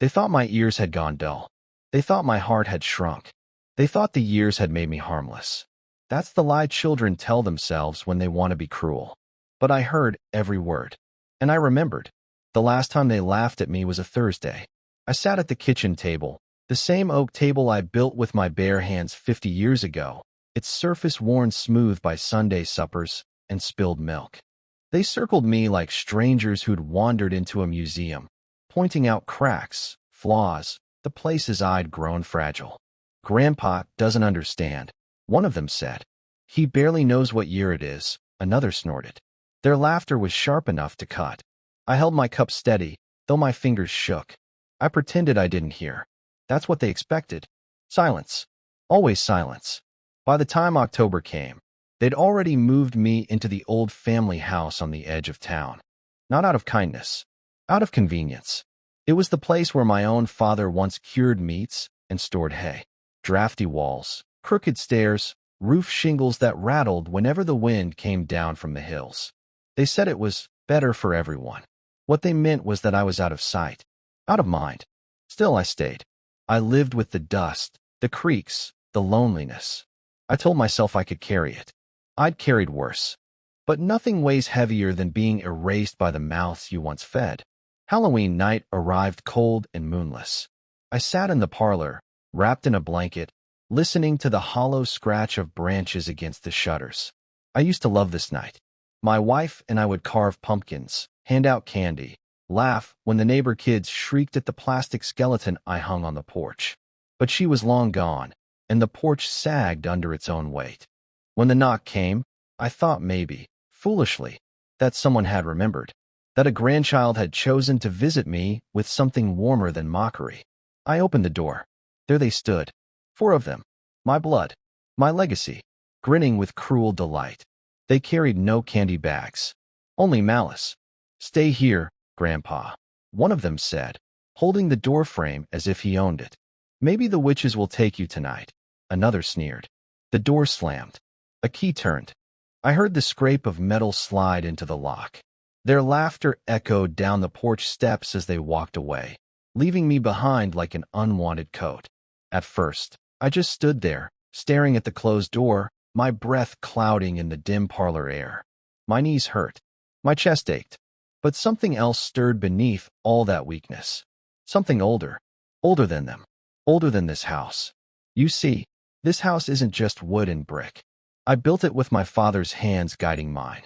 They thought my ears had gone dull. They thought my heart had shrunk. They thought the years had made me harmless. That's the lie children tell themselves when they want to be cruel. But I heard every word. And I remembered. The last time they laughed at me was a Thursday. I sat at the kitchen table, the same oak table I built with my bare hands 50 years ago, its surface worn smooth by Sunday suppers and spilled milk. They circled me like strangers who'd wandered into a museum, pointing out cracks, flaws, the places I'd grown fragile. "Grandpa doesn't understand," one of them said. "He barely knows what year it is," another snorted. Their laughter was sharp enough to cut. I held my cup steady, though my fingers shook. I pretended I didn't hear. That's what they expected. Silence. Always silence. By the time October came, they'd already moved me into the old family house on the edge of town. Not out of kindness. Out of convenience. It was the place where my own father once cured meats and stored hay. Drafty walls, crooked stairs, roof shingles that rattled whenever the wind came down from the hills. They said it was better for everyone. What they meant was that I was out of sight, out of mind. Still, I stayed. I lived with the dust, the creaks, the loneliness. I told myself I could carry it. I'd carried worse. But nothing weighs heavier than being erased by the mouths you once fed. Halloween night arrived cold and moonless. I sat in the parlor, wrapped in a blanket, listening to the hollow scratch of branches against the shutters. I used to love this night. My wife and I would carve pumpkins, hand out candy, laugh when the neighbor kids shrieked at the plastic skeleton I hung on the porch. But she was long gone, and the porch sagged under its own weight. When the knock came, I thought maybe, foolishly, that someone had remembered, that a grandchild had chosen to visit me with something warmer than mockery. I opened the door. There they stood, 4 of them, my blood, my legacy, grinning with cruel delight. They carried no candy bags, only malice. "Stay here, Grandpa," one of them said, holding the doorframe as if he owned it. "Maybe the witches will take you tonight," another sneered. The door slammed. A key turned. I heard the scrape of metal slide into the lock. Their laughter echoed down the porch steps as they walked away, leaving me behind like an unwanted coat. At first, I just stood there, staring at the closed door, my breath clouding in the dim parlor air. My knees hurt. My chest ached. But something else stirred beneath all that weakness. Something older. Older than them. Older than this house. You see, this house isn't just wood and brick. I built it with my father's hands guiding mine.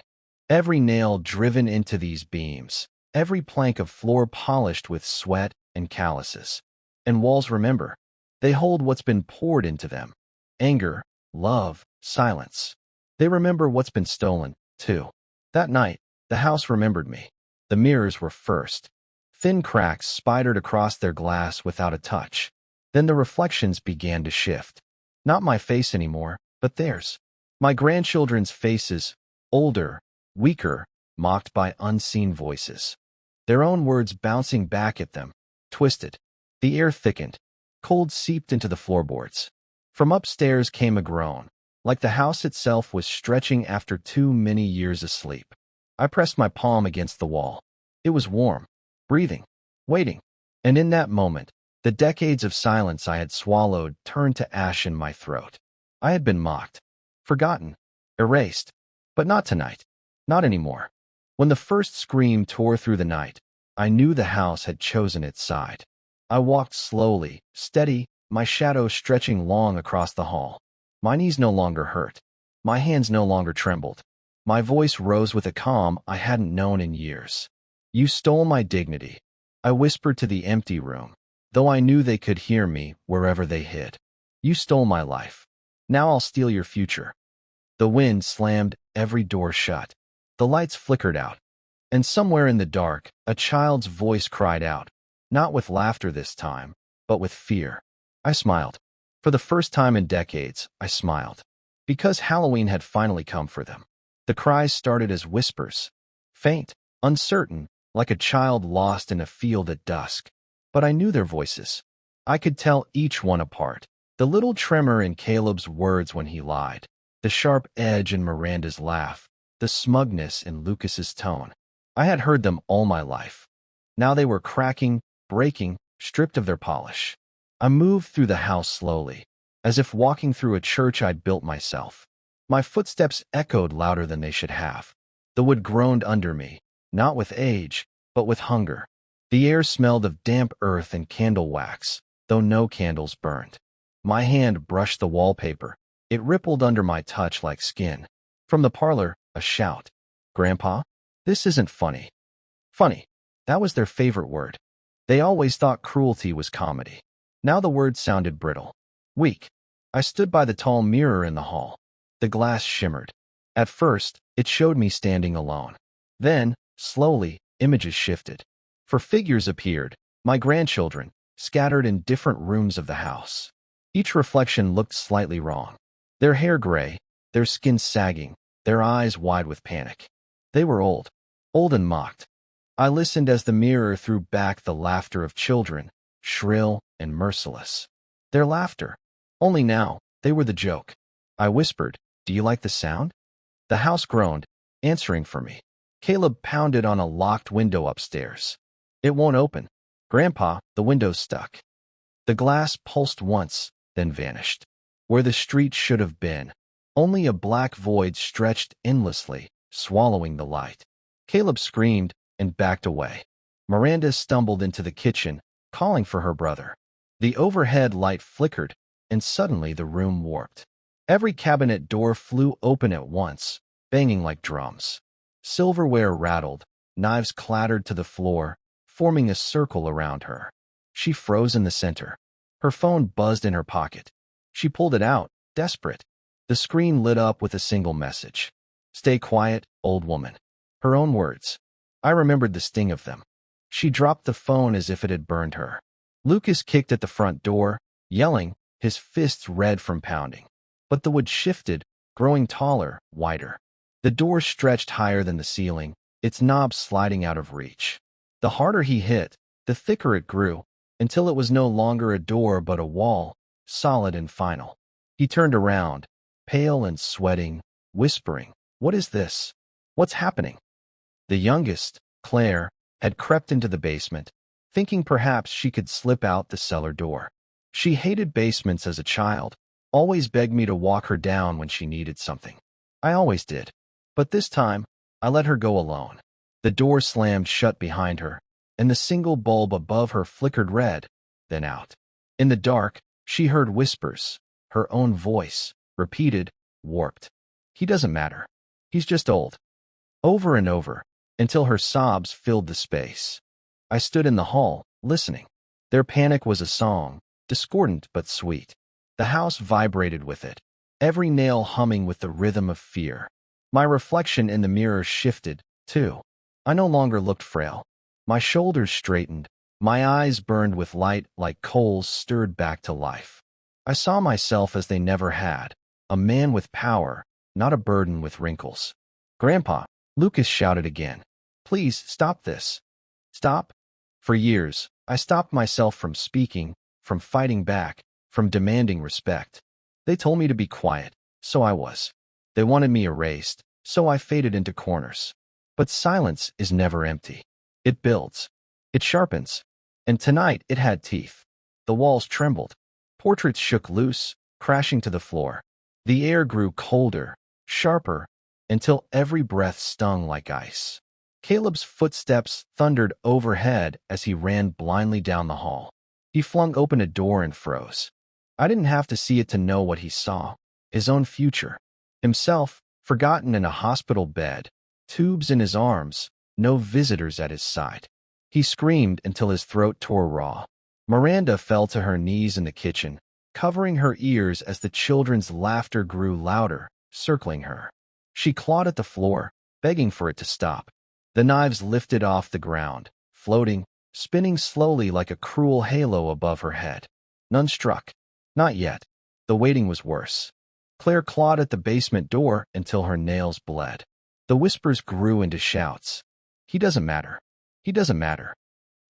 Every nail driven into these beams. Every plank of floor polished with sweat and calluses. And walls remember. They hold what's been poured into them. Anger, love, silence. They remember what's been stolen, too. That night, the house remembered me. The mirrors were first. Thin cracks spidered across their glass without a touch. Then the reflections began to shift. Not my face anymore, but theirs. My grandchildren's faces, older, weaker, mocked by unseen voices. Their own words bouncing back at them, twisted. The air thickened. Cold seeped into the floorboards. From upstairs came a groan, like the house itself was stretching after too many years asleep. I pressed my palm against the wall. It was warm, breathing, waiting. And in that moment, the decades of silence I had swallowed turned to ash in my throat. I had been mocked, forgotten, erased. But not tonight. Not anymore. When the first scream tore through the night, I knew the house had chosen its side. I walked slowly, steady, my shadow stretching long across the hall. My knees no longer hurt. My hands no longer trembled. My voice rose with a calm I hadn't known in years. "You stole my dignity," I whispered to the empty room, though I knew they could hear me wherever they hid. "You stole my life. Now I'll steal your future." The wind slammed every door shut. The lights flickered out. And somewhere in the dark, a child's voice cried out, not with laughter this time, but with fear. I smiled. For the first time in decades, I smiled. Because Halloween had finally come for them. The cries started as whispers. Faint, uncertain, like a child lost in a field at dusk. But I knew their voices. I could tell each one apart. The little tremor in Caleb's words when he lied. The sharp edge in Miranda's laugh. The smugness in Lucas's tone. I had heard them all my life. Now they were cracking, breaking, stripped of their polish. I moved through the house slowly, as if walking through a church I'd built myself. My footsteps echoed louder than they should have. The wood groaned under me, not with age, but with hunger. The air smelled of damp earth and candle wax, though no candles burned. My hand brushed the wallpaper. It rippled under my touch like skin. From the parlor, a shout. "Grandpa, this isn't funny." Funny. That was their favorite word. They always thought cruelty was comedy. Now the word sounded brittle. Weak. I stood by the tall mirror in the hall. The glass shimmered. At first, it showed me standing alone. Then, slowly, images shifted. For figures appeared, my grandchildren, scattered in different rooms of the house. Each reflection looked slightly wrong. Their hair gray, their skin sagging, their eyes wide with panic. They were old and mocked. I listened as the mirror threw back the laughter of children, shrill and merciless. Their laughter. Only now, they were the joke. I whispered, "Do you like the sound?" The house groaned, answering for me. Caleb pounded on a locked window upstairs. "It won't open." "Grandpa, the window's stuck." The glass pulsed once, then vanished. Where the street should have been, only a black void stretched endlessly, swallowing the light. Caleb screamed and backed away. Miranda stumbled into the kitchen, calling for her brother. The overhead light flickered, and suddenly the room warped. Every cabinet door flew open at once, banging like drums. Silverware rattled, knives clattered to the floor, forming a circle around her. She froze in the center. Her phone buzzed in her pocket. She pulled it out, desperate. The screen lit up with a single message. "Stay quiet, old woman." Her own words. I remembered the sting of them. She dropped the phone as if it had burned her. Lucas kicked at the front door, yelling, his fists red from pounding. But the wood shifted, growing taller, wider. The door stretched higher than the ceiling, its knob sliding out of reach. The harder he hit, the thicker it grew, until it was no longer a door but a wall, solid and final. He turned around, pale and sweating, whispering, "What is this? What's happening?" The youngest, Claire, had crept into the basement, thinking perhaps she could slip out the cellar door. She hated basements as a child, always begged me to walk her down when she needed something. I always did. But this time, I let her go alone. The door slammed shut behind her, and the single bulb above her flickered red, then out. In the dark, she heard whispers, her own voice, repeated, warped. "He doesn't matter. He's just old." Over and over, until her sobs filled the space. I stood in the hall, listening. Their panic was a song, discordant but sweet. The house vibrated with it, every nail humming with the rhythm of fear. My reflection in the mirror shifted, too. I no longer looked frail. My shoulders straightened, my eyes burned with light like coals stirred back to life. I saw myself as they never had, a man with power, not a burden with wrinkles. "Grandpa," Lucas shouted again. "Please, stop this." Stop? For years, I stopped myself from speaking, from fighting back, from demanding respect. They told me to be quiet, so I was. They wanted me erased, so I faded into corners. But silence is never empty. It builds. It sharpens. And tonight it had teeth. The walls trembled. Portraits shook loose, crashing to the floor. The air grew colder, sharper, until every breath stung like ice. Caleb's footsteps thundered overhead as he ran blindly down the hall. He flung open a door and froze. I didn't have to see it to know what he saw. His own future. Himself, forgotten in a hospital bed, tubes in his arms, no visitors at his side. He screamed until his throat tore raw. Miranda fell to her knees in the kitchen, covering her ears as the children's laughter grew louder, circling her. She clawed at the floor, begging for it to stop. The knives lifted off the ground, floating, spinning slowly like a cruel halo above her head. None struck. Not yet. The waiting was worse. Claire clawed at the basement door until her nails bled. The whispers grew into shouts. "He doesn't matter. He doesn't matter."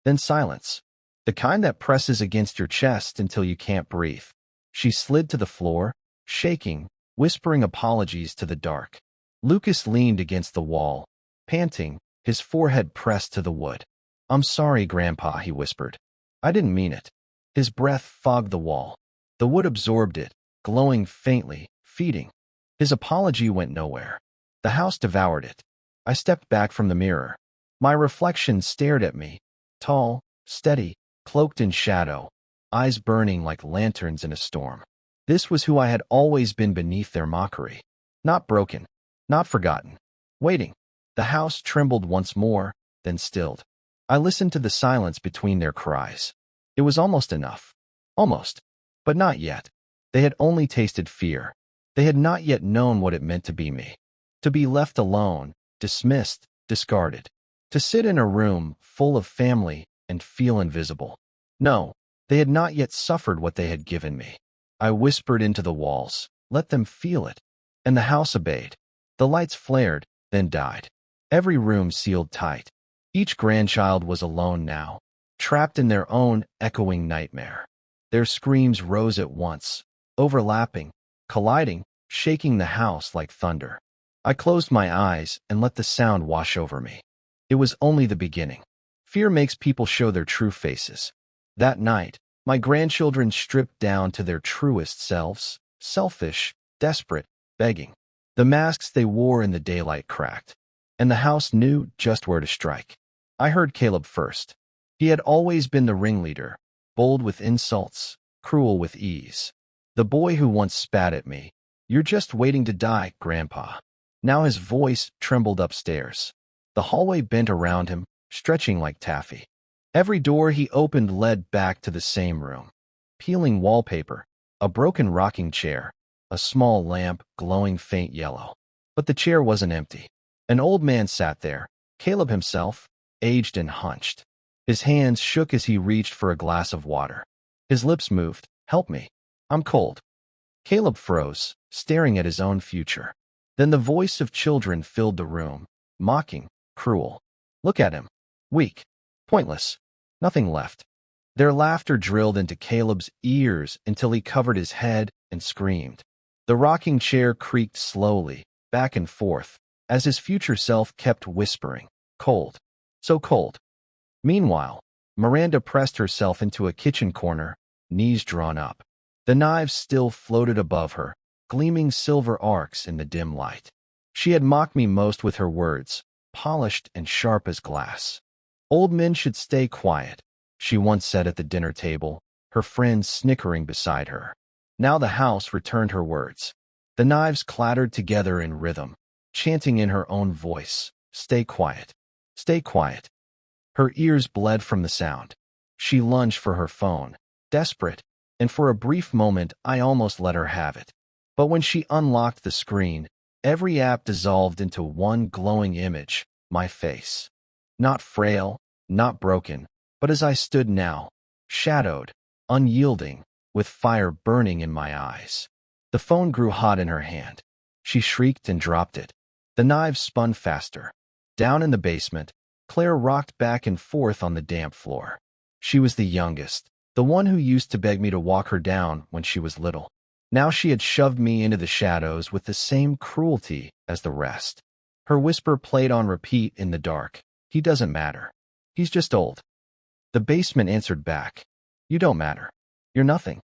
Then silence. The kind that presses against your chest until you can't breathe. She slid to the floor, shaking, whispering apologies to the dark. Lucas leaned against the wall, panting, his forehead pressed to the wood. "I'm sorry, Grandpa," he whispered. I didn't mean it. His breath fogged the wall. The wood absorbed it, glowing faintly, feeding. His apology went nowhere. The house devoured it. I stepped back from the mirror. My reflection stared at me, tall, steady, cloaked in shadow, eyes burning like lanterns in a storm. This was who I had always been beneath their mockery. Not broken, not forgotten. Waiting. The house trembled once more, then stilled. I listened to the silence between their cries. It was almost enough. Almost. But not yet. They had only tasted fear. They had not yet known what it meant to be me. To be left alone, dismissed, discarded. To sit in a room full of family and feel invisible. No, they had not yet suffered what they had given me. I whispered into the walls, let them feel it. And the house obeyed. The lights flared, then died. Every room sealed tight. Each grandchild was alone now, trapped in their own echoing nightmare. Their screams rose at once, overlapping, colliding, shaking the house like thunder. I closed my eyes and let the sound wash over me. It was only the beginning. Fear makes people show their true faces. That night, my grandchildren stripped down to their truest selves, selfish, desperate, begging. The masks they wore in the daylight cracked, and the house knew just where to strike. I heard Caleb first. He had always been the ringleader, bold with insults, cruel with ease. The boy who once spat at me, "You're just waiting to die, Grandpa." Now his voice trembled upstairs. The hallway bent around him, stretching like taffy. Every door he opened led back to the same room. Peeling wallpaper, a broken rocking chair, a small lamp glowing faint yellow. But the chair wasn't empty. An old man sat there, Caleb himself, aged and hunched. His hands shook as he reached for a glass of water. His lips moved. "Help me. I'm cold." Caleb froze, staring at his own future. Then the voice of children filled the room, mocking, cruel. Look at him. Weak. Pointless. Nothing left. Their laughter drilled into Caleb's ears until he covered his head and screamed. The rocking chair creaked slowly, back and forth, as his future self kept whispering, "Cold. So cold." Meanwhile, Miranda pressed herself into a kitchen corner, knees drawn up. The knives still floated above her, gleaming silver arcs in the dim light. She had mocked me most with her words, polished and sharp as glass. "Old men should stay quiet," she once said at the dinner table, her friends snickering beside her. Now the house returned her words. The knives clattered together in rhythm, chanting in her own voice, "Stay quiet. Stay quiet." Her ears bled from the sound. She lunged for her phone, desperate, and for a brief moment I almost let her have it. But when she unlocked the screen, every app dissolved into one glowing image, my face. Not frail, not broken, but as I stood now, shadowed, unyielding, with fire burning in my eyes. The phone grew hot in her hand. She shrieked and dropped it. The knives spun faster. Down in the basement, Claire rocked back and forth on the damp floor. She was the youngest, the one who used to beg me to walk her down when she was little. Now she had shoved me into the shadows with the same cruelty as the rest. Her whisper played on repeat in the dark. "He doesn't matter. He's just old." The basement answered back. "You don't matter. You're nothing."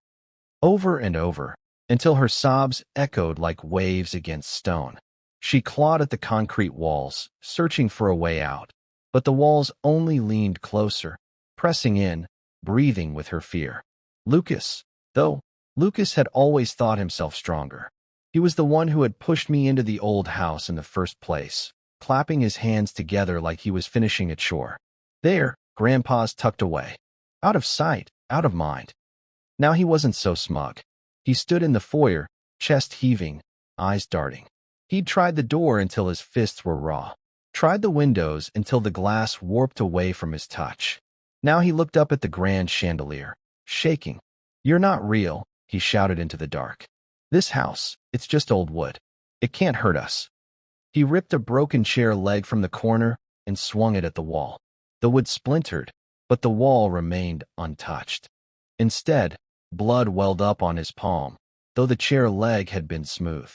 Over and over, until her sobs echoed like waves against stone. She clawed at the concrete walls, searching for a way out. But the walls only leaned closer, pressing in, breathing with her fear. Lucas, though, Lucas had always thought himself stronger. He was the one who had pushed me into the old house in the first place, clapping his hands together like he was finishing a chore. There, Grandpa's tucked away. Out of sight, out of mind. Now he wasn't so smug. He stood in the foyer, chest heaving, eyes darting. He'd tried the door until his fists were raw. Tried the windows until the glass warped away from his touch. Now he looked up at the grand chandelier, shaking. "You're not real," he shouted into the dark. "This house, it's just old wood. It can't hurt us." He ripped a broken chair leg from the corner and swung it at the wall. The wood splintered, but the wall remained untouched. Instead, blood welled up on his palm, though the chair leg had been smooth.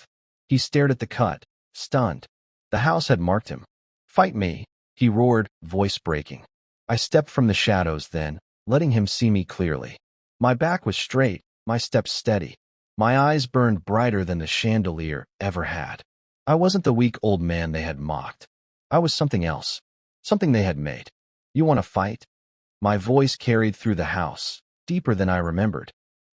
He stared at the cut, stunned. The house had marked him. "Fight me," he roared, voice breaking. I stepped from the shadows then, letting him see me clearly. My back was straight, my steps steady. My eyes burned brighter than the chandelier ever had. I wasn't the weak old man they had mocked. I was something else, something they had made. You want to fight? My voice carried through the house, deeper than I remembered.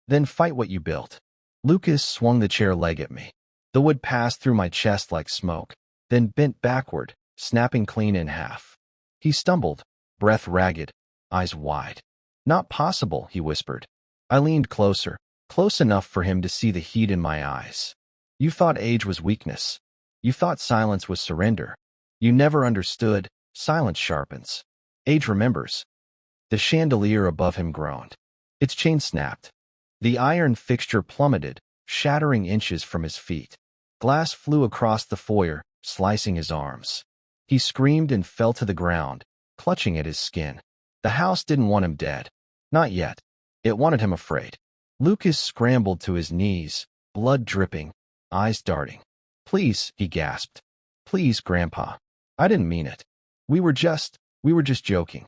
Then fight what you built. Lucas swung the chair leg at me. The wood passed through my chest like smoke, then bent backward, snapping clean in half. He stumbled, breath ragged, eyes wide. Not possible, he whispered. I leaned closer, close enough for him to see the heat in my eyes. You thought age was weakness. You thought silence was surrender. You never understood. Silence sharpens. Age remembers. The chandelier above him groaned. Its chain snapped. The iron fixture plummeted, shattering inches from his feet. Glass flew across the foyer, slicing his arms. He screamed and fell to the ground, clutching at his skin. The house didn't want him dead. Not yet. It wanted him afraid. Lucas scrambled to his knees, blood dripping, eyes darting. Please, he gasped. Please, Grandpa. I didn't mean it. We were just joking.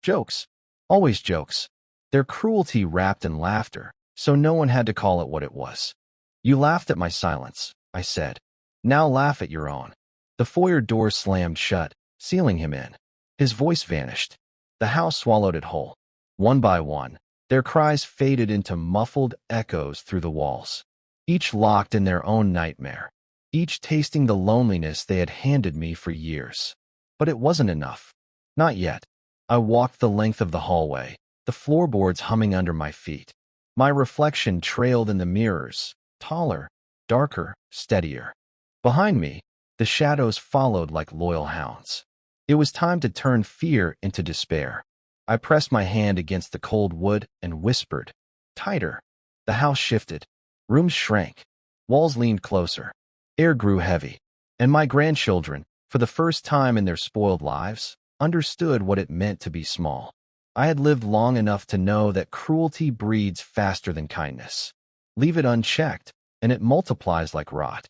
Jokes. Always jokes. Their cruelty wrapped in laughter, so no one had to call it what it was. You laughed at my silence, I said. Now laugh at your own. The foyer door slammed shut, sealing him in. His voice vanished. The house swallowed it whole. One by one, their cries faded into muffled echoes through the walls, each locked in their own nightmare, each tasting the loneliness they had handed me for years. But it wasn't enough. Not yet. I walked the length of the hallway, the floorboards humming under my feet. My reflection trailed in the mirrors, taller, darker, steadier. Behind me, the shadows followed like loyal hounds. It was time to turn fear into despair. I pressed my hand against the cold wood and whispered, tighter. The house shifted. Rooms shrank. Walls leaned closer. Air grew heavy. And my grandchildren, for the first time in their spoiled lives, understood what it meant to be small. I had lived long enough to know that cruelty breeds faster than kindness. Leave it unchecked, and it multiplies like rot.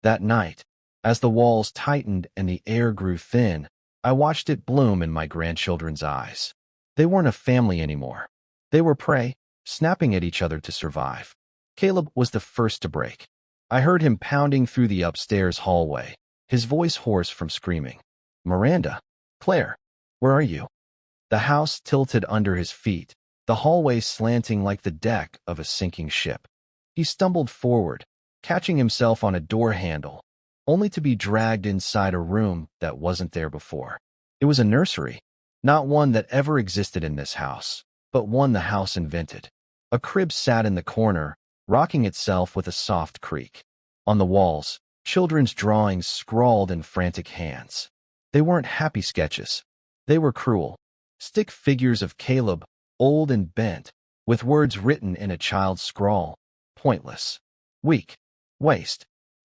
That night, as the walls tightened and the air grew thin, I watched it bloom in my grandchildren's eyes. They weren't a family anymore. They were prey, snapping at each other to survive. Caleb was the first to break. I heard him pounding through the upstairs hallway, his voice hoarse from screaming. Miranda, Claire, where are you? The house tilted under his feet, the hallway slanting like the deck of a sinking ship. He stumbled forward, catching himself on a door handle, only to be dragged inside a room that wasn't there before. It was a nursery, not one that ever existed in this house, but one the house invented. A crib sat in the corner, rocking itself with a soft creak. On the walls, children's drawings scrawled in frantic hands. They weren't happy sketches. They were cruel. Stick figures of Caleb, old and bent, with words written in a child's scrawl. Pointless. Weak. Waste.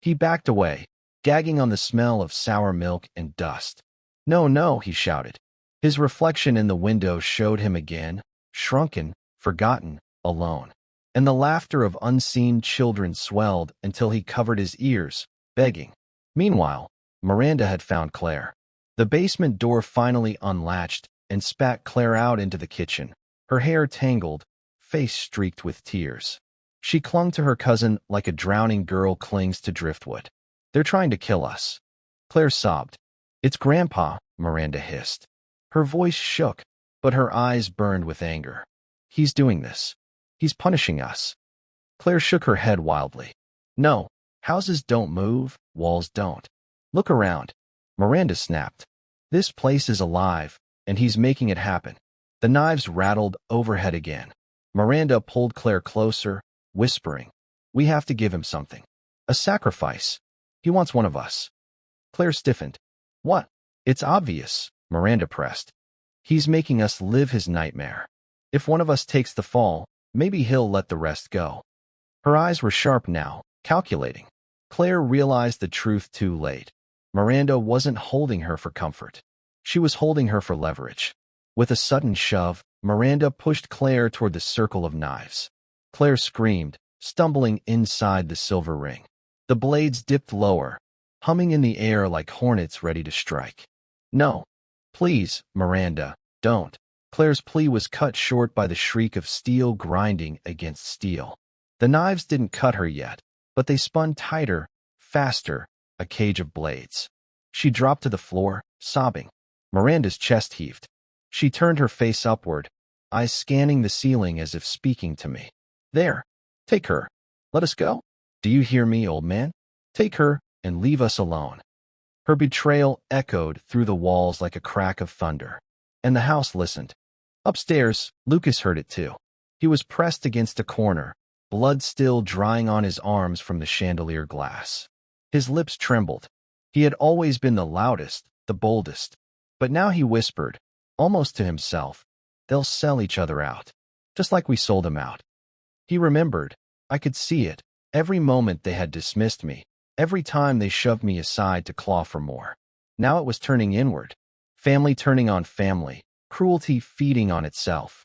He backed away, gagging on the smell of sour milk and dust. No, no, he shouted. His reflection in the window showed him again, shrunken, forgotten, alone. And the laughter of unseen children swelled until he covered his ears, begging. Meanwhile, Miranda had found Claire. The basement door finally unlatched and spat Claire out into the kitchen, her hair tangled, face streaked with tears. She clung to her cousin like a drowning girl clings to driftwood. They're trying to kill us. Claire sobbed. It's Grandpa, Miranda hissed. Her voice shook, but her eyes burned with anger. He's doing this. He's punishing us. Claire shook her head wildly. No, houses don't move, walls don't. Look around. Miranda snapped. This place is alive, and he's making it happen. The knives rattled overhead again. Miranda pulled Claire closer, whispering, we have to give him something. A sacrifice. He wants one of us. Claire stiffened. What? It's obvious, Miranda pressed. He's making us live his nightmare. If one of us takes the fall, maybe he'll let the rest go. Her eyes were sharp now, calculating. Claire realized the truth too late. Miranda wasn't holding her for comfort. She was holding her for leverage. With a sudden shove, Miranda pushed Claire toward the circle of knives. Claire screamed, stumbling inside the silver ring. The blades dipped lower, humming in the air like hornets ready to strike. No. Please, Miranda, don't. Claire's plea was cut short by the shriek of steel grinding against steel. The knives didn't cut her yet, but they spun tighter, faster, a cage of blades. She dropped to the floor, sobbing. Miranda's chest heaved. She turned her face upward, eyes scanning the ceiling as if speaking to me. There. Take her. Let us go. Do you hear me, old man? Take her and leave us alone. Her betrayal echoed through the walls like a crack of thunder, and the house listened. Upstairs, Lucas heard it too. He was pressed against a corner, blood still drying on his arms from the chandelier glass. His lips trembled. He had always been the loudest, the boldest. But now he whispered, almost to himself, they'll sell each other out, just like we sold them out. He remembered. I could see it. Every moment they had dismissed me, every time they shoved me aside to claw for more. Now it was turning inward. Family turning on family, cruelty feeding on itself.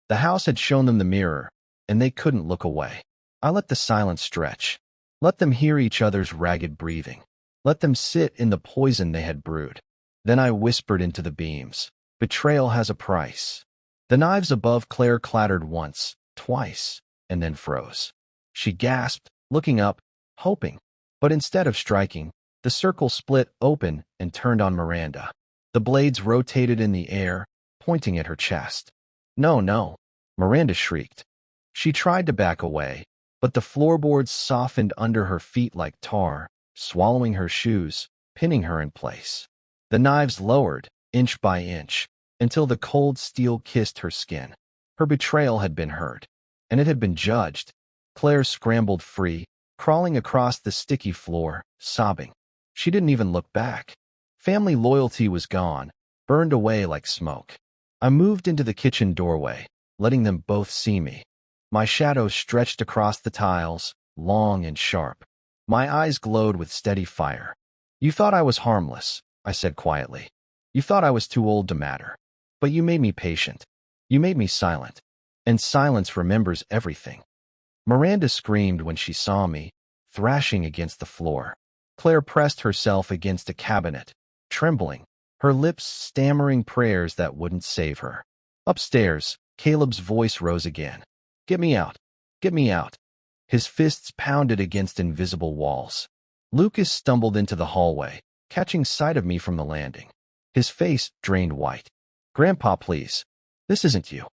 The house had shown them the mirror, and they couldn't look away. I let the silence stretch. Let them hear each other's ragged breathing. Let them sit in the poison they had brewed. Then I whispered into the beams. Betrayal has a price. The knives above Claire clattered once, twice, and then froze. She gasped, looking up, hoping. But instead of striking, the circle split open and turned on Miranda. The blades rotated in the air, pointing at her chest. No, no, Miranda shrieked. She tried to back away, but the floorboards softened under her feet like tar, swallowing her shoes, pinning her in place. The knives lowered, inch by inch, until the cold steel kissed her skin. Her betrayal had been heard, and it had been judged. Claire scrambled free, crawling across the sticky floor, sobbing. She didn't even look back. Family loyalty was gone, burned away like smoke. I moved into the kitchen doorway, letting them both see me. My shadow stretched across the tiles, long and sharp. My eyes glowed with steady fire. You thought I was harmless, I said quietly. You thought I was too old to matter. But you made me patient. You made me silent. And silence remembers everything. Miranda screamed when she saw me, thrashing against the floor. Claire pressed herself against a cabinet, trembling, her lips stammering prayers that wouldn't save her. Upstairs, Caleb's voice rose again. Get me out. Get me out. His fists pounded against invisible walls. Lucas stumbled into the hallway, catching sight of me from the landing. His face drained white. Grandpa, please. This isn't you.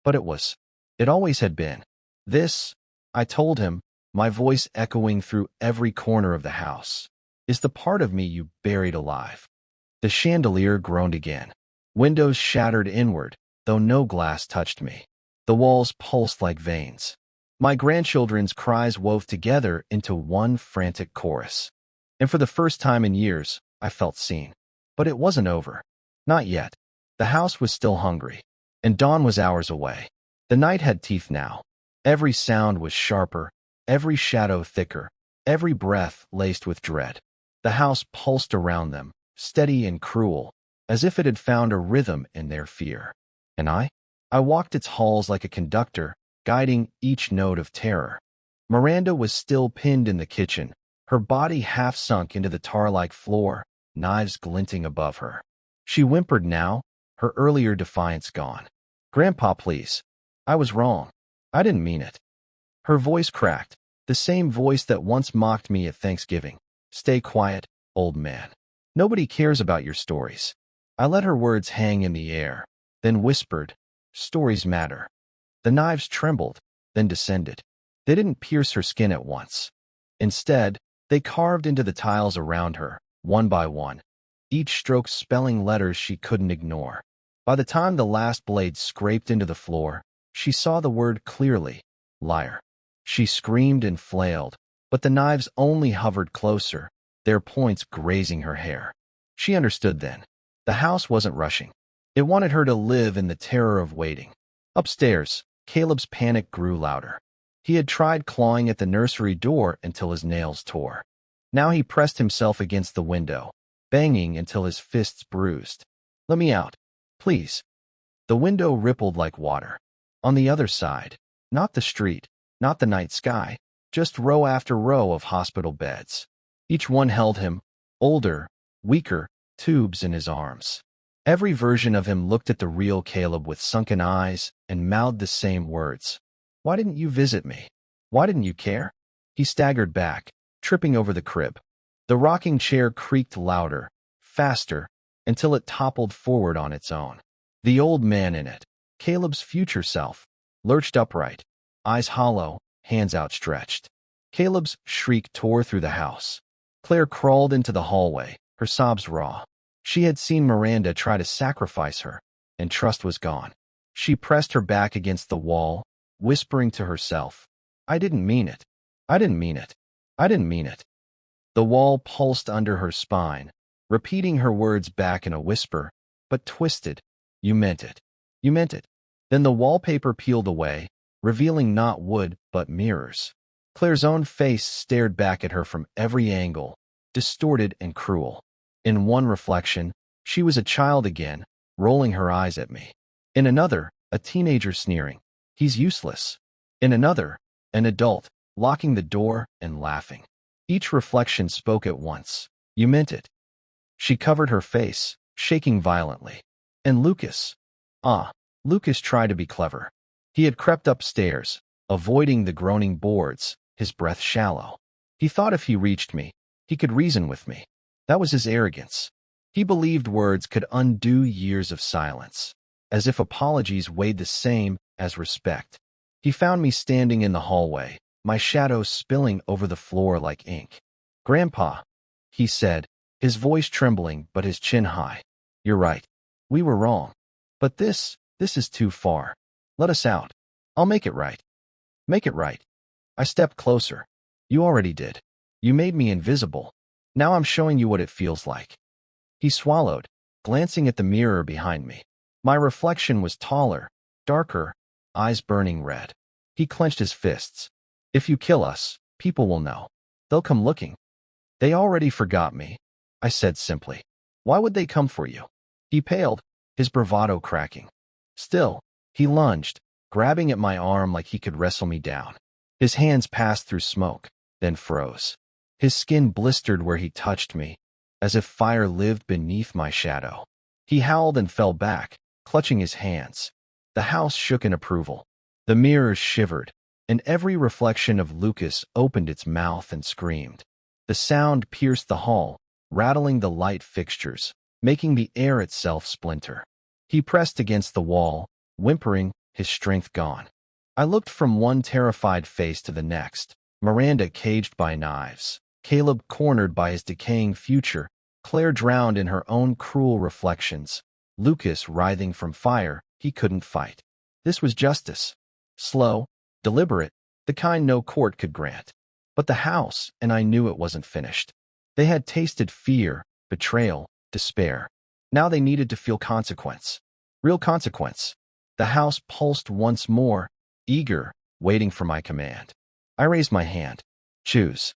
But it was. It always had been. This, I told him, my voice echoing through every corner of the house, is the part of me you buried alive. The chandelier groaned again. Windows shattered inward, though no glass touched me. The walls pulsed like veins. My grandchildren's cries wove together into one frantic chorus. And for the first time in years, I felt seen. But it wasn't over. Not yet. The house was still hungry. And dawn was hours away. The night had teeth now. Every sound was sharper, every shadow thicker, every breath laced with dread. The house pulsed around them, steady and cruel, as if it had found a rhythm in their fear. And I walked its halls like a conductor, guiding each note of terror. Miranda was still pinned in the kitchen, her body half sunk into the tar-like floor, knives glinting above her. She whimpered now, her earlier defiance gone. Grandpa, please. I was wrong. I didn't mean it. Her voice cracked, the same voice that once mocked me at Thanksgiving. Stay quiet, old man. Nobody cares about your stories. I let her words hang in the air, then whispered, stories matter. The knives trembled, then descended. They didn't pierce her skin at once. Instead, they carved into the tiles around her, one by one, each stroke spelling letters she couldn't ignore. By the time the last blade scraped into the floor, she saw the word clearly, liar. She screamed and flailed, but the knives only hovered closer, their points grazing her hair. She understood then. The house wasn't rushing. It wanted her to live in the terror of waiting. Upstairs, Caleb's panic grew louder. He had tried clawing at the nursery door until his nails tore. Now he pressed himself against the window, banging until his fists bruised. Let me out, please. The window rippled like water. On the other side, not the street, not the night sky, just row after row of hospital beds. Each one held him, older, weaker, tubes in his arms. Every version of him looked at the real Caleb with sunken eyes and mouthed the same words. Why didn't you visit me? Why didn't you care? He staggered back, tripping over the crib. The rocking chair creaked louder, faster, until it toppled forward on its own. The old man in it, Caleb's future self, lurched upright, eyes hollow, hands outstretched. Caleb's shriek tore through the house. Claire crawled into the hallway, her sobs raw. She had seen Miranda try to sacrifice her, and trust was gone. She pressed her back against the wall, whispering to herself, I didn't mean it. I didn't mean it. I didn't mean it. The wall pulsed under her spine, repeating her words back in a whisper, but twisted. You meant it. You meant it. Then the wallpaper peeled away, revealing not wood but mirrors. Claire's own face stared back at her from every angle, distorted and cruel. In one reflection, she was a child again, rolling her eyes at me. In another, a teenager sneering, he's useless. In another, an adult, locking the door and laughing. Each reflection spoke at once. You meant it. She covered her face, shaking violently. And Lucas. Lucas tried to be clever. He had crept upstairs, avoiding the groaning boards, his breath shallow. He thought if he reached me, he could reason with me. That was his arrogance. He believed words could undo years of silence, as if apologies weighed the same as respect. He found me standing in the hallway, my shadow spilling over the floor like ink. Grandpa, he said, his voice trembling but his chin high. You're right. We were wrong. But this is too far. Let us out. I'll make it right. Make it right. I stepped closer. You already did. You made me invisible. Now I'm showing you what it feels like. He swallowed, glancing at the mirror behind me. My reflection was taller, darker, eyes burning red. He clenched his fists. If you kill us, people will know. They'll come looking. They already forgot me, I said simply. Why would they come for you? He paled, his bravado cracking. Still, he lunged, grabbing at my arm like he could wrestle me down. His hands passed through smoke, then froze. His skin blistered where he touched me, as if fire lived beneath my shadow. He howled and fell back, clutching his hands. The house shook in approval. The mirrors shivered, and every reflection of Lucas opened its mouth and screamed. The sound pierced the hall, rattling the light fixtures, making the air itself splinter. He pressed against the wall, whimpering, his strength gone. I looked from one terrified face to the next, Miranda caged by knives, Caleb cornered by his decaying future, Claire drowned in her own cruel reflections, Lucas writhing from fire he couldn't fight. This was justice. Slow, deliberate, the kind no court could grant. But the house, and I knew it wasn't finished. They had tasted fear, betrayal, despair. Now they needed to feel consequence. Real consequence. The house pulsed once more, eager, waiting for my command. I raised my hand. Choose.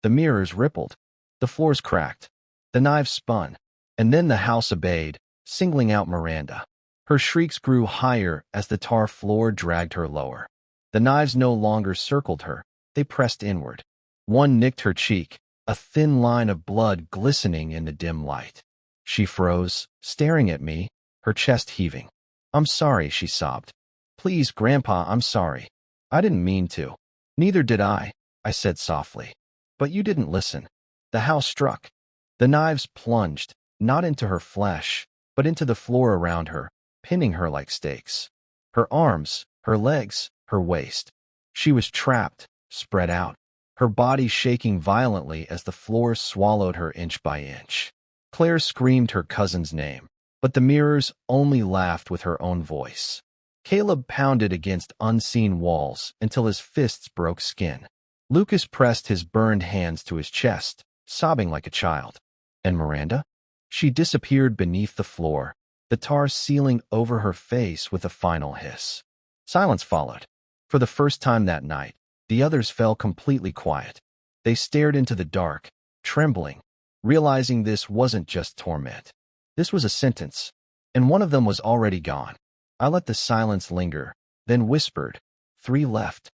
The mirrors rippled. The floors cracked. The knives spun. And then the house obeyed, singling out Miranda. Her shrieks grew higher as the tar floor dragged her lower. The knives no longer circled her. They pressed inward. One nicked her cheek, a thin line of blood glistening in the dim light. She froze, staring at me, her chest heaving. I'm sorry, she sobbed. Please, Grandpa, I'm sorry. I didn't mean to. Neither did I said softly. But you didn't listen. The house struck. The knives plunged, not into her flesh, but into the floor around her, pinning her like stakes. Her arms, her legs, her waist. She was trapped, spread out, her body shaking violently as the floor swallowed her inch by inch. Claire screamed her cousin's name, but the mirrors only laughed with her own voice. Caleb pounded against unseen walls until his fists broke skin. Lucas pressed his burned hands to his chest, sobbing like a child. And Miranda? She disappeared beneath the floor, the tar sealing over her face with a final hiss. Silence followed. For the first time that night, the others fell completely quiet. They stared into the dark, trembling, realizing this wasn't just torment. This was a sentence, and one of them was already gone. I let the silence linger, then whispered, 3 left.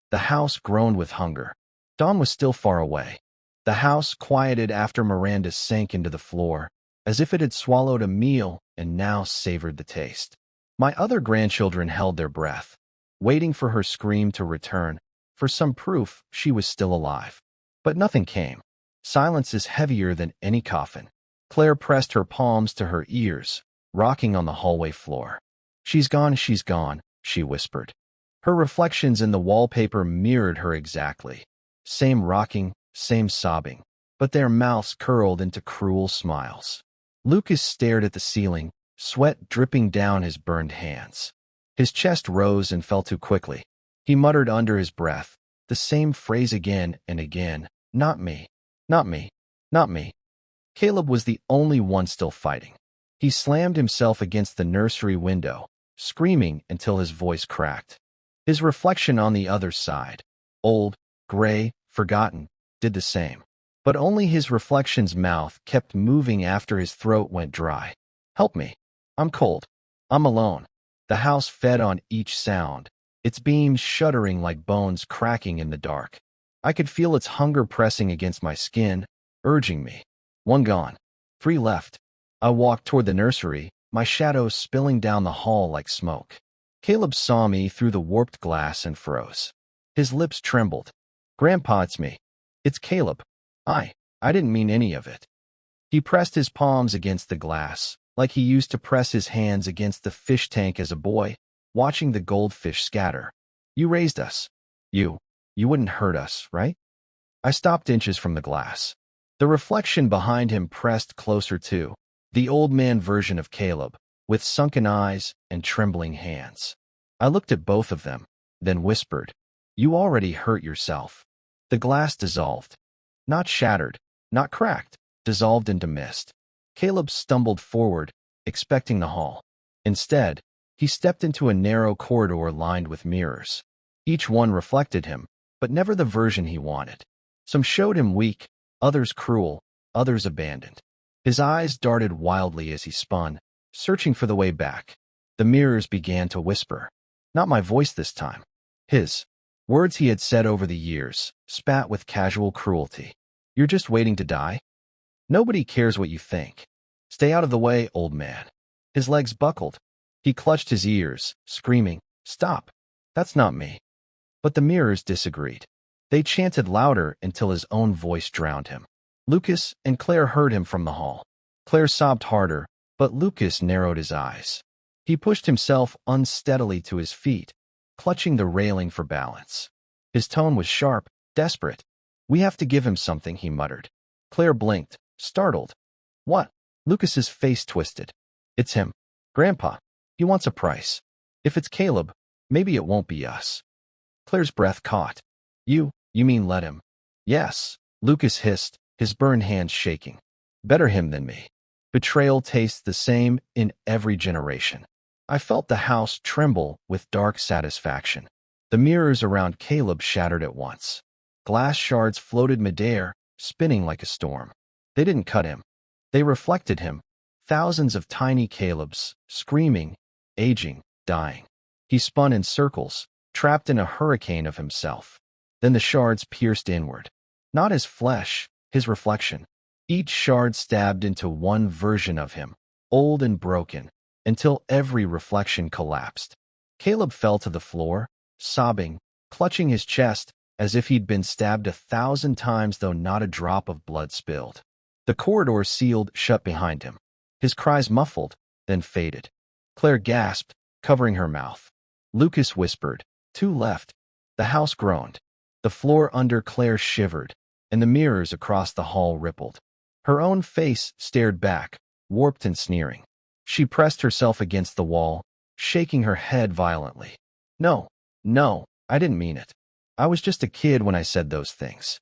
The house groaned with hunger. Dawn was still far away. The house quieted after Miranda sank into the floor, as if it had swallowed a meal and now savored the taste. My other grandchildren held their breath, waiting for her scream to return, for some proof she was still alive. But nothing came. Silence is heavier than any coffin. Claire pressed her palms to her ears, rocking on the hallway floor. She's gone, she whispered. Her reflections in the wallpaper mirrored her exactly. Same rocking, same sobbing, but their mouths curled into cruel smiles. Lucas stared at the ceiling, sweat dripping down his burned hands. His chest rose and fell too quickly. He muttered under his breath, the same phrase again and again, "Not me, not me, not me." Caleb was the only one still fighting. He slammed himself against the nursery window, screaming until his voice cracked. His reflection on the other side, old, gray, forgotten, did the same. But only his reflection's mouth kept moving after his throat went dry. "Help me. I'm cold. I'm alone." The house fed on each sound, its beams shuddering like bones cracking in the dark. I could feel its hunger pressing against my skin, urging me. One gone. 3 left. I walked toward the nursery, my shadow spilling down the hall like smoke. Caleb saw me through the warped glass and froze. His lips trembled. "Grandpa, it's me. It's Caleb. I didn't mean any of it." He pressed his palms against the glass, like he used to press his hands against the fish tank as a boy, watching the goldfish scatter. "You raised us. You wouldn't hurt us, right?" I stopped inches from the glass. The reflection behind him pressed closer too, the old man version of Caleb, with sunken eyes and trembling hands. I looked at both of them, then whispered, "You already hurt yourself." The glass dissolved. Not shattered, not cracked, dissolved into mist. Caleb stumbled forward, expecting the hall. Instead, he stepped into a narrow corridor lined with mirrors. Each one reflected him, but never the version he wanted. Some showed him weak, others cruel, others abandoned. His eyes darted wildly as he spun, searching for the way back. The mirrors began to whisper. Not my voice this time. His. Words he had said over the years, spat with casual cruelty. "You're just waiting to die? Nobody cares what you think. Stay out of the way, old man." His legs buckled. He clutched his ears, screaming, "Stop! That's not me." But the mirrors disagreed. They chanted louder until his own voice drowned him. Lucas and Claire heard him from the hall. Claire sobbed harder, but Lucas narrowed his eyes. He pushed himself unsteadily to his feet, clutching the railing for balance. His tone was sharp, desperate. "We have to give him something," he muttered. Claire blinked, startled. "What?" Lucas's face twisted. "It's him. Grandpa. He wants a price. If it's Caleb, maybe it won't be us." Claire's breath caught. You mean let him?" "Yes," Lucas hissed, his burned hands shaking. "Better him than me." Betrayal tastes the same in every generation. I felt the house tremble with dark satisfaction. The mirrors around Caleb shattered at once. Glass shards floated midair, spinning like a storm. They didn't cut him. They reflected him. Thousands of tiny Calebs, screaming, aging, dying. He spun in circles, trapped in a hurricane of himself. Then the shards pierced inward. Not his flesh, his reflection. Each shard stabbed into one version of him, old and broken, until every reflection collapsed. Caleb fell to the floor, sobbing, clutching his chest as if he'd been stabbed 1,000 times though not a drop of blood spilled. The corridor sealed shut behind him. His cries muffled, then faded. Claire gasped, covering her mouth. Lucas whispered, "2 left." The house groaned. The floor under Claire shivered, and the mirrors across the hall rippled. Her own face stared back, warped and sneering. She pressed herself against the wall, shaking her head violently. No, I didn't mean it. I was just a kid when I said those things."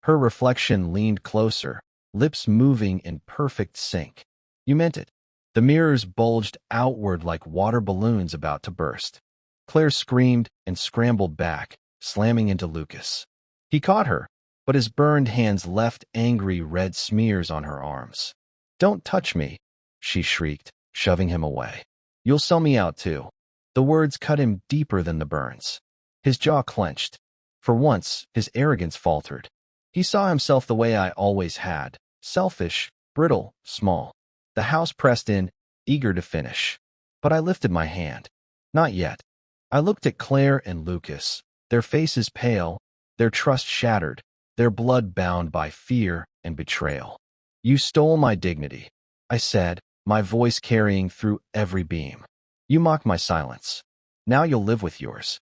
Her reflection leaned closer, lips moving in perfect sync. "You meant it." The mirrors bulged outward like water balloons about to burst. Claire screamed and scrambled back, slamming into Lucas. He caught her, but his burned hands left angry red smears on her arms. "Don't touch me," she shrieked, shoving him away. "You'll sell me out too." The words cut him deeper than the burns. His jaw clenched. For once, his arrogance faltered. He saw himself the way I always had, selfish, brittle, small. The house pressed in, eager to finish. But I lifted my hand. Not yet. I looked at Claire and Lucas, their faces pale, their trust shattered, their blood bound by fear and betrayal. You stole my dignity, I said, my voice carrying through every beam. You mocked my silence. Now you'll live with yours.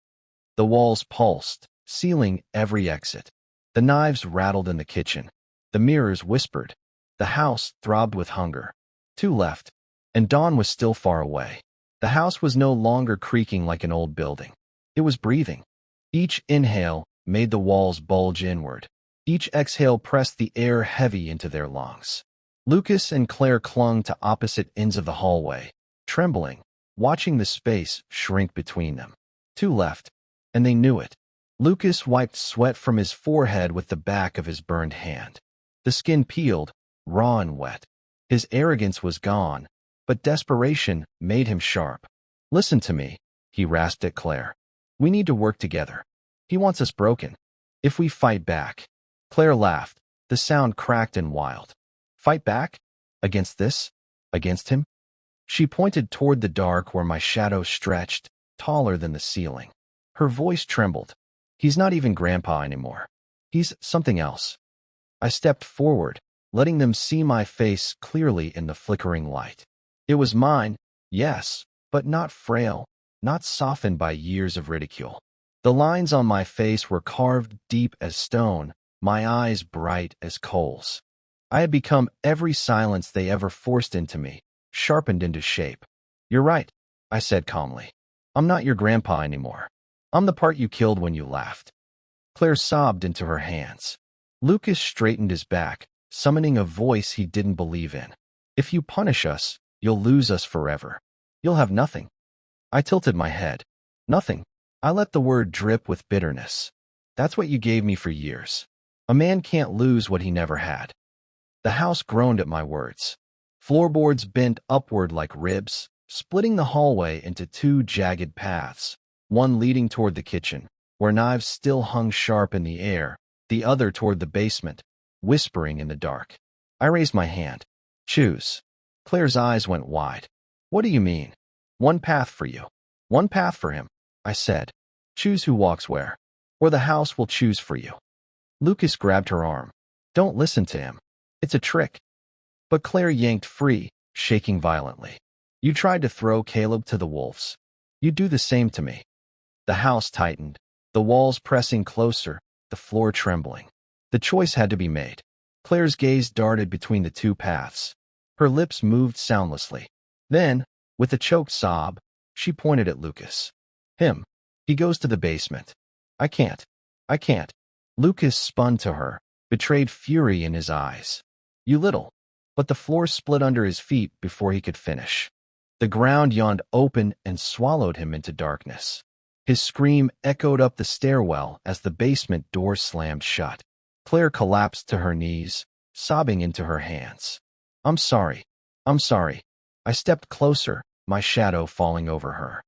The walls pulsed, sealing every exit. The knives rattled in the kitchen. The mirrors whispered. The house throbbed with hunger. Two left, and dawn was still far away. The house was no longer creaking like an old building. It was breathing. Each inhale made the walls bulge inward. Each exhale pressed the air heavy into their lungs. Lucas and Claire clung to opposite ends of the hallway, trembling, watching the space shrink between them. Two left, and they knew it. Lucas wiped sweat from his forehead with the back of his burned hand. The skin peeled, raw and wet. His arrogance was gone, but desperation made him sharp. Listen to me, he rasped at Claire. We need to work together. He wants us broken. If we fight back. Claire laughed. The sound cracked and wild. Fight back? Against this? Against him? She pointed toward the dark where my shadow stretched, taller than the ceiling. Her voice trembled. He's not even Grandpa anymore. He's something else. I stepped forward, letting them see my face clearly in the flickering light. It was mine, yes, but not frail, not softened by years of ridicule. The lines on my face were carved deep as stone, my eyes bright as coals. I had become every silence they ever forced into me, sharpened into shape. You're right, I said calmly. I'm not your grandpa anymore. I'm the part you killed when you laughed. Claire sobbed into her hands. Lucas straightened his back, summoning a voice he didn't believe in. If you punish us, you'll lose us forever. You'll have nothing. I tilted my head. Nothing. I let the word drip with bitterness. That's what you gave me for years. A man can't lose what he never had. The house groaned at my words. Floorboards bent upward like ribs, splitting the hallway into two jagged paths, one leading toward the kitchen, where knives still hung sharp in the air, the other toward the basement, whispering in the dark. I raised my hand. Choose. Claire's eyes went wide. What do you mean? One path for you. One path for him, I said. Choose who walks where, or the house will choose for you. Lucas grabbed her arm. Don't listen to him. It's a trick. But Claire yanked free, shaking violently. You tried to throw Caleb to the wolves. You do the same to me. The house tightened, the walls pressing closer, the floor trembling. The choice had to be made. Claire's gaze darted between the two paths. Her lips moved soundlessly. Then, with a choked sob, she pointed at Lucas. Him. He goes to the basement. I can't. I can't. Lucas spun to her, betrayed fury in his eyes. You little. But the floor split under his feet before he could finish. The ground yawned open and swallowed him into darkness. His scream echoed up the stairwell as the basement door slammed shut. Claire collapsed to her knees, sobbing into her hands. I'm sorry. I'm sorry. I stepped closer, my shadow falling over her.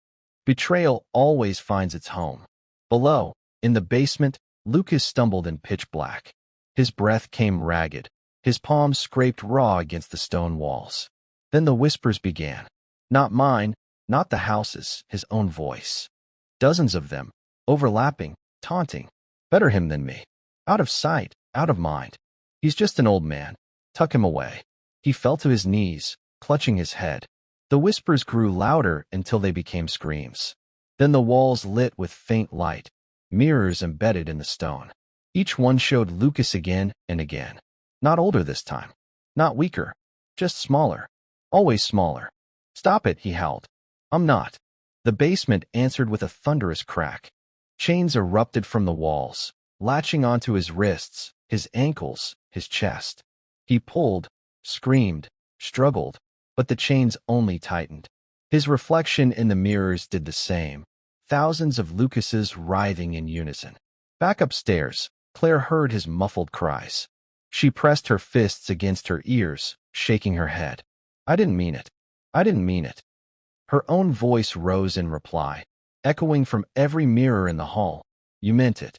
Betrayal always finds its home. Below, in the basement, Lucas stumbled in pitch black. His breath came ragged. His palms scraped raw against the stone walls. Then the whispers began. Not mine, not the house's, his own voice. Dozens of them, overlapping, taunting. Better him than me. Out of sight, out of mind. He's just an old man. Tuck him away. He fell to his knees, clutching his head. The whispers grew louder until they became screams. Then the walls lit with faint light, mirrors embedded in the stone. Each one showed Lucas again and again. Not older this time. Not weaker. Just smaller. Always smaller. Stop it, he howled. I'm not. The basement answered with a thunderous crack. Chains erupted from the walls, latching onto his wrists, his ankles, his chest. He pulled, screamed, struggled, but the chains only tightened. His reflection in the mirrors did the same, thousands of Lucases writhing in unison. Back upstairs, Claire heard his muffled cries. She pressed her fists against her ears, shaking her head. I didn't mean it. I didn't mean it. Her own voice rose in reply, echoing from every mirror in the hall. You meant it.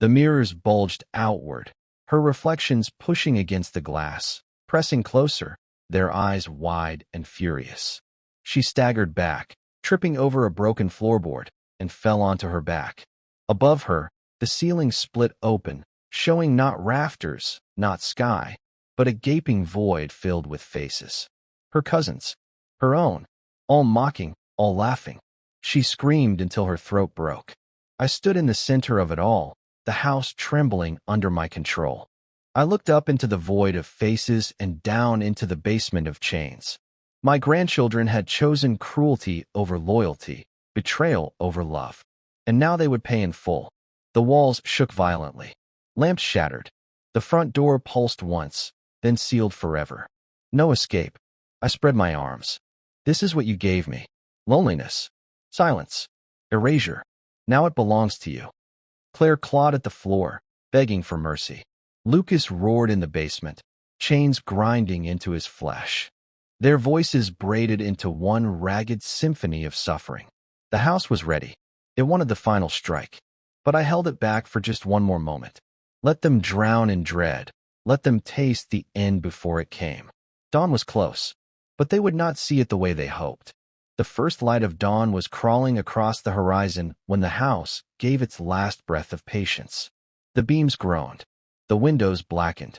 The mirrors bulged outward, her reflections pushing against the glass, pressing closer, their eyes wide and furious. She staggered back, tripping over a broken floorboard, and fell onto her back. Above her, the ceiling split open, showing not rafters, not sky, but a gaping void filled with faces. Her cousins. Her own. All mocking, all laughing. She screamed until her throat broke. I stood in the center of it all, the house trembling under my control. I looked up into the void of faces and down into the basement of chains. My grandchildren had chosen cruelty over loyalty, betrayal over love. And now they would pay in full. The walls shook violently. Lamps shattered. The front door pulsed once, then sealed forever. No escape. I spread my arms. This is what you gave me. Loneliness. Silence. Erasure. Now it belongs to you. Claire clawed at the floor, begging for mercy. Lucas roared in the basement, chains grinding into his flesh. Their voices braided into one ragged symphony of suffering. The house was ready. It wanted the final strike. But I held it back for just one more moment. Let them drown in dread. Let them taste the end before it came. Dawn was close, but they would not see it the way they hoped. The first light of dawn was crawling across the horizon when the house gave its last breath of patience. The beams groaned. The windows blackened.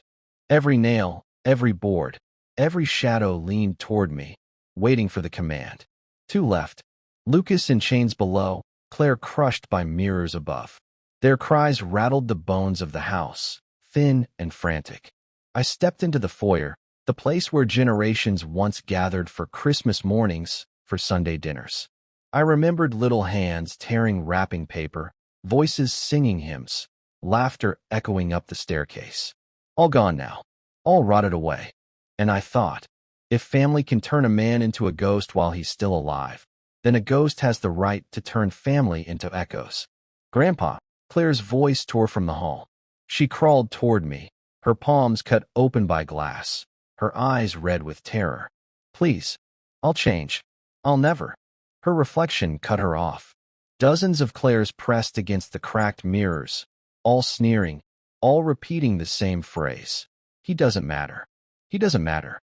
Every nail, every board, every shadow leaned toward me, waiting for the command. Two left. Lucas in chains below, Claire crushed by mirrors above. Their cries rattled the bones of the house, thin and frantic. I stepped into the foyer, the place where generations once gathered for Christmas mornings, for Sunday dinners. I remembered little hands tearing wrapping paper, voices singing hymns, laughter echoing up the staircase. All gone now, all rotted away. And I thought, if family can turn a man into a ghost while he's still alive, then a ghost has the right to turn family into echoes. Grandpa, Claire's voice tore from the hall. She crawled toward me, her palms cut open by glass, her eyes red with terror. Please, I'll change. I'll never. Her reflection cut her off. Dozens of Claires pressed against the cracked mirrors, all sneering, all repeating the same phrase. He doesn't matter. He doesn't matter.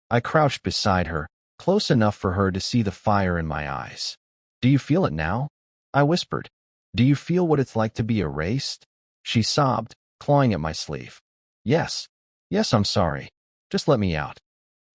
I crouched beside her, close enough for her to see the fire in my eyes. Do you feel it now? I whispered. Do you feel what it's like to be erased? She sobbed, clawing at my sleeve. Yes. Yes, I'm sorry. Just let me out.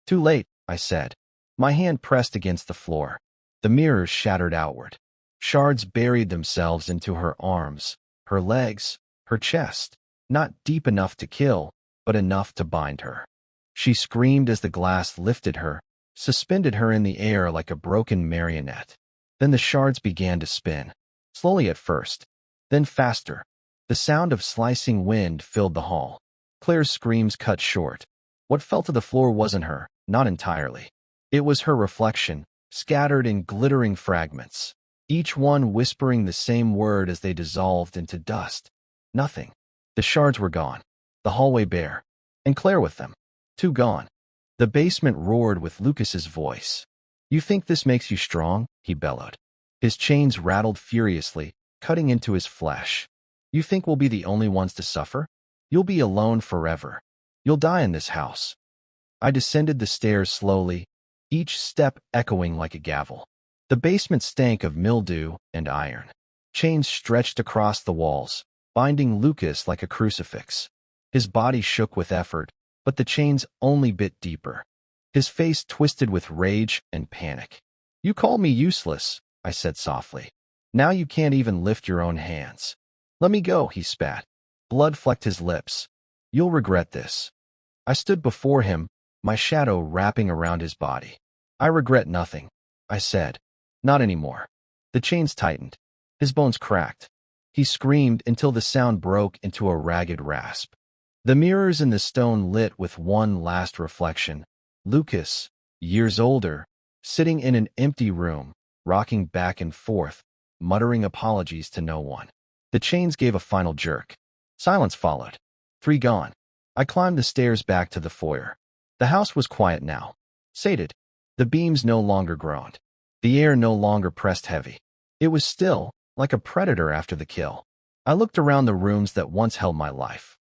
Too late, I said. My hand pressed against the floor. The mirrors shattered outward. Shards buried themselves into her arms, her legs, her chest, not deep enough to kill, but enough to bind her. She screamed as the glass lifted her, suspended her in the air like a broken marionette. Then the shards began to spin, slowly at first, then faster. The sound of slicing wind filled the hall. Claire's screams cut short. What fell to the floor wasn't her, not entirely. It was her reflection, scattered in glittering fragments, each one whispering the same word as they dissolved into dust. Nothing. The shards were gone, the hallway bare, and Claire with them. Two gone. The basement roared with Lucas's voice. You think this makes you strong? He bellowed. His chains rattled furiously, cutting into his flesh. You think we'll be the only ones to suffer? You'll be alone forever. You'll die in this house. I descended the stairs slowly, each step echoing like a gavel. The basement stank of mildew and iron. Chains stretched across the walls, binding Lucas like a crucifix. His body shook with effort, but the chains only bit deeper. His face twisted with rage and panic. You called me useless, I said softly. Now you can't even lift your own hands. Let me go, he spat. Blood flecked his lips. You'll regret this. I stood before him, my shadow wrapping around his body. I regret nothing, I said. Not anymore. The chains tightened. His bones cracked. He screamed until the sound broke into a ragged rasp. The mirrors in the stone lit with one last reflection. Lucas, years older, sitting in an empty room, rocking back and forth, muttering apologies to no one. The chains gave a final jerk. Silence followed. Three gone. I climbed the stairs back to the foyer. The house was quiet now. Sated. The beams no longer groaned. The air no longer pressed heavy. It was still, like a predator after the kill. I looked around the rooms that once held my life.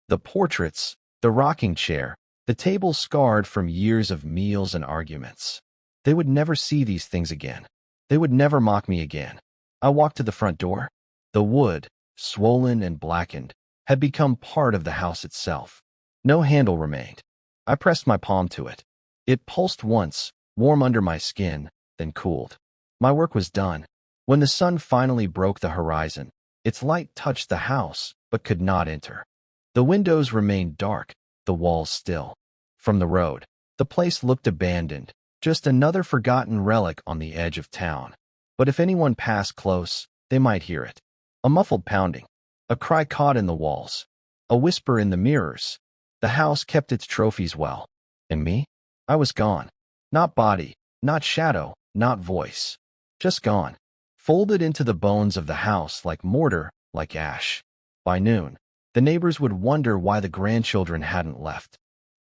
The portraits, the rocking chair, The table scarred from years of meals and arguments. They would never see these things again. They would never mock me again. I walked to the front door. The wood, swollen and blackened, had become part of the house itself. No handle remained. I pressed my palm to it. It pulsed once, warm under my skin, then cooled. My work was done. When the sun finally broke the horizon, its light touched the house, but could not enter. The windows remained dark, the walls still. From the road, the place looked abandoned, just another forgotten relic on the edge of town. But if anyone passed close, they might hear it. A muffled pounding, a cry caught in the walls, a whisper in the mirrors. The house kept its trophies well. And me? I was gone. Not body, not shadow, not voice. Just gone. Folded into the bones of the house like mortar, like ash. By noon, the neighbors would wonder why the grandchildren hadn't left.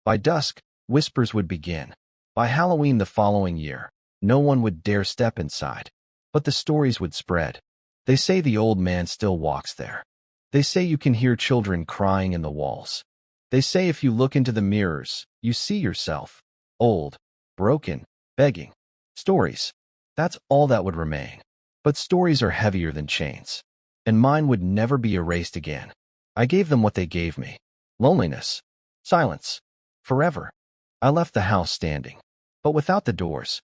By dusk, whispers would begin. By Halloween the following year, no one would dare step inside. But the stories would spread. They say the old man still walks there. They say you can hear children crying in the walls. They say if you look into the mirrors, you see yourself. Old, broken, begging. Stories. That's all that would remain. But stories are heavier than chains. And mine would never be erased again. I gave them what they gave me. Loneliness. Silence. Forever. I left the house standing. But without the doors.